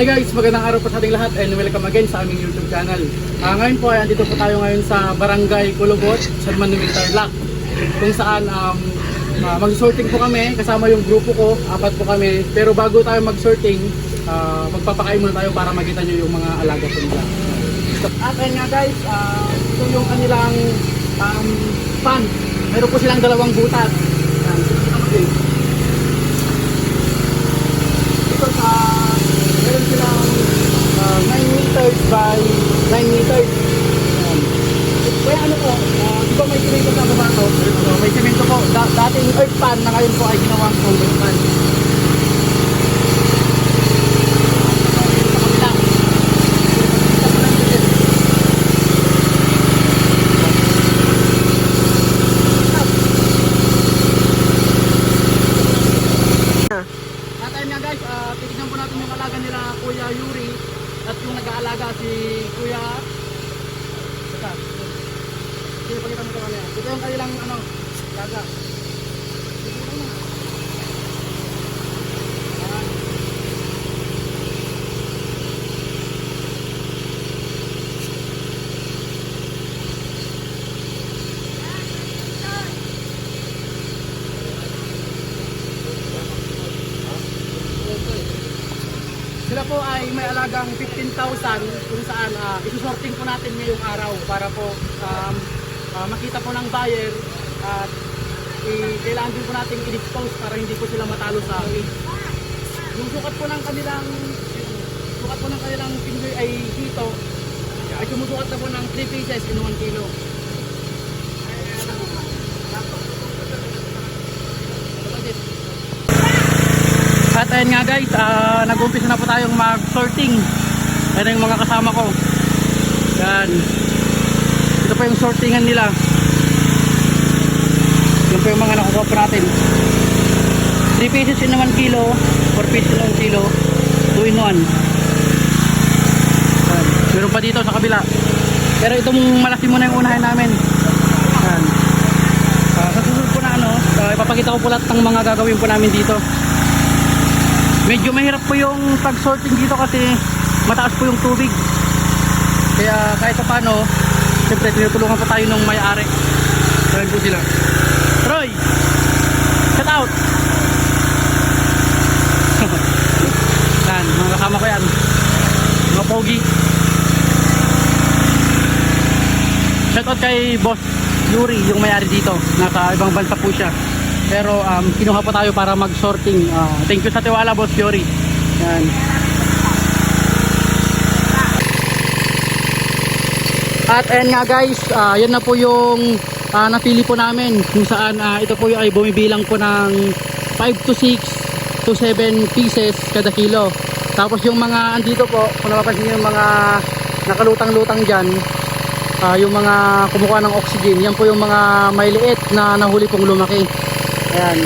Hi guys, magandang araw po sa ating lahat and welcome again sa aming YouTube channel. Ngayon po ay andito po tayo ngayon sa Barangay Kulubot, San Manuel Tarlac, kung saan mag-sorting po kami kasama yung grupo ko, 4 po kami. Pero bago tayo mag-sorting, magpapakain muna tayo para makita nyo yung mga alaga po nila. At ayun nga guys, ito yung kanilang pan. Meron po silang 2 butas. Ito sa meron silang 9 meters by 9 meters. Kaya ano po, di ba may semento sa baba ko? May semento po. Dating earth pan na ngayon po ay ginawang concrete pan. At ayun nga guys, titignan po natin yung alaga nila Kuya Yuri at yung nag-aalaga si Kuya Sige, pakita mo ito kanina. Ito yung kanilang alaga. Sila po ay may alagang 15,000 kung saan isusorting po natin ngayong araw para po makita po ng buyer at kailangan din po natin i-dispose para hindi po sila matalo sa akin. Yung sukat po ng kanilang finger ay dito ay sumusukat na po ng 3 pieces in 1 kilo. At ayun nga guys, nag-umpisa na po tayong mag-sorting. Ayan yung mga kasama ko. Yan. Ito po yung sortingan nila. Yan po yung mga nakukuha po natin. 3 pieces in 1 kilo, 4 pieces in 1 kilo, 2 in 1. Yan. Meron pa dito sa kabila. Pero itong malaki muna yung unahin namin. Yan. Sa susunod po na ipapakita ko po lahat ng mga gagawin po namin dito. Medyo mahirap po yung pag-sorting dito kasi mataas po yung tubig. Kaya kahit pa paano, siyempre tinutulungan po tayo ng may-ari. Kaya po sila. Troy! Shout out! Yan, mga kasama ko yan. Mga pogi. Shout out kay Boss Yuri, yung may-ari dito. Nasa ibang bansa po siya. Pero kinuha po tayo para mag-sorting. Thank you sa tiwala, Boss Yuri. Yan. At ayan nga guys, yan na po yung napili po namin. Kung saan ito po ay bumibilang po ng 5 to 6 to 7 pieces kada kilo. Tapos yung mga andito po, kung napapansin nyo yung mga nakalutang-lutang dyan, yung mga kumukuha ng oxygen, yan po yung mga may liit na nahuli pong lumaki. Ayan.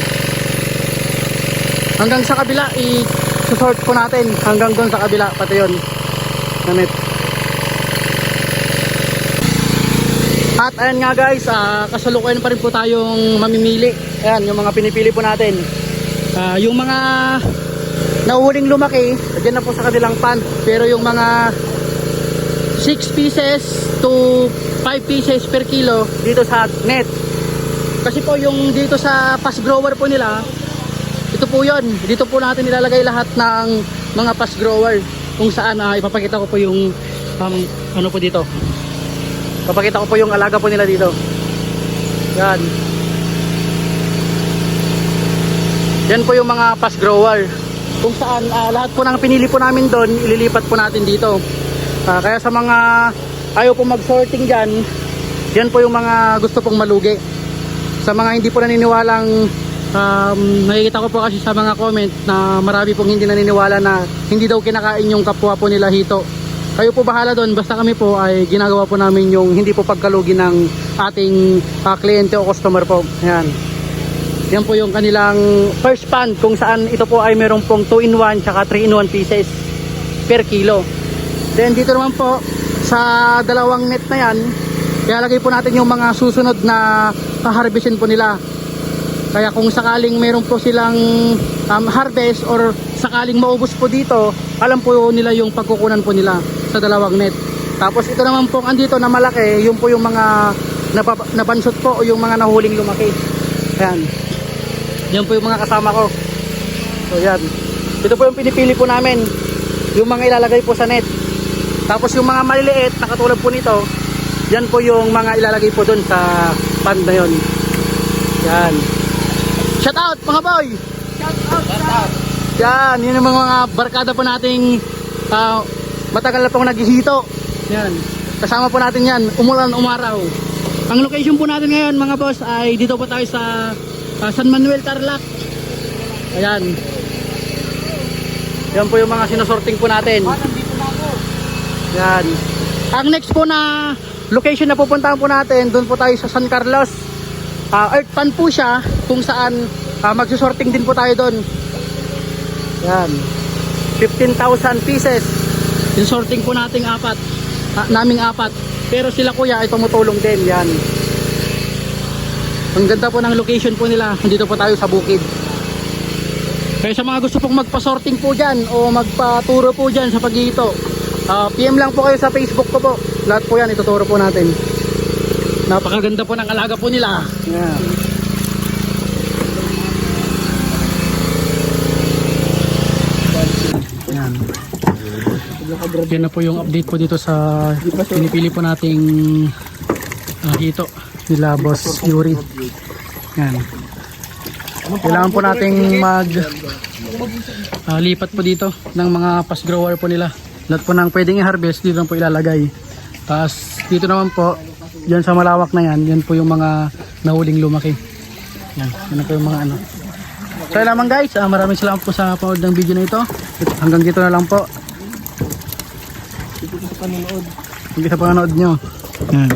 Hanggang sa kabila i-sort po natin hanggang doon sa kabila pati yun. Namit. At ayan nga guys, kasalukuyan pa rin po tayong mamimili. Ayan yung mga pinipili po natin. Yung mga nahuhuling lumaki, dyan na po sa kabilang pan. Pero yung mga 6 pieces to 5 pieces per kilo dito sa net. Kasi po yung dito sa fast grower po nila, ito po yun. Dito po natin ilalagay lahat ng mga fast grower. Kung saan ipapakita ko po yung ano po dito. Ipapakita ko po yung alaga po nila dito. Yan. Yan po yung mga fast grower. Kung saan lahat po ng pinili po namin doon, ililipat po natin dito. Kaya sa mga ayaw po mag-sorting dyan, yan po yung mga gusto pong malugi. Sa mga hindi po naniniwalang, nakikita ko po kasi sa mga comment na marami pong hindi naniniwala na hindi daw kinakain yung kapwa po nila hito. Kayo po bahala doon, basta kami po ay ginagawa po namin yung hindi po pagkalugi ng ating kliyente o customer po. Ayan. Yan po yung kanilang first pan kung saan ito po ay meron pong 2 in 1 tsaka 3 in 1 pieces per kilo. Then dito naman po sa dalawang net na yan, ilalagay po natin yung mga susunod na haharvestin po nila. Kaya kung sakaling meron po silang harvest or sakaling maubos po dito, alam po nila yung pagkukunan po nila sa dalawang net. Tapos ito naman po andito na malaki, yun po yung mga nabansot po o yung mga nahuling lumaki. Ayan. Yan po yung mga kasama ko. So yan. Ito po yung pinipili po namin. Yung mga ilalagay po sa net. Tapos yung mga maliliit na katulad po nito, yan po yung mga ilalagay po doon sa pond na yun. Yan. Shout out mga boy! Shout out. Yan, yun yung mga barkada po nating matagal na pong naghihito. Yan. Kasama po natin yan, umulan umaraw. Ang location po natin ngayon mga boss ay dito po tayo sa San Manuel, Tarlac. Ayan. Yan po yung mga sinusorting po natin. Nandito na ako. Yan. Ang next po na location na pupuntahan po natin, doon po tayo sa San Carlos. Earth pan po siya kung saan magsusorting din po tayo doon. Yan. 15,000 pieces. Yung sorting po nating naming apat. Pero sila kuya ay tumutulong din. Yan. Ang ganda po ng location po nila. Nandito po tayo sa bukid. Kaya sa mga gusto pong magpa-sorting po dyan o magpaturo po dyan sa paghihito, PM lang po kayo sa Facebook ko po. Lahat po yan ituturo po natin. Napakaganda po ng alaga po nila. Yan. Yan. Yan na po yung update po dito sa pinipili po nating hito nila Boss Yuri. Yan. Kailangan po nating lipat po dito ng mga fast grower po nila. Lahat po ng pwedeng i-harvest dito lang po ilalagay. Tapos dito naman po, yan sa malawak na yan, yan po yung mga nahuling lumaki. Yan, yan na po yung mga ano. So yun lamang guys, maraming salamat po sa panood ng video na ito. Hanggang dito na lang po. Dito sa panonood. Hanggang sa panonood nyo. Yan.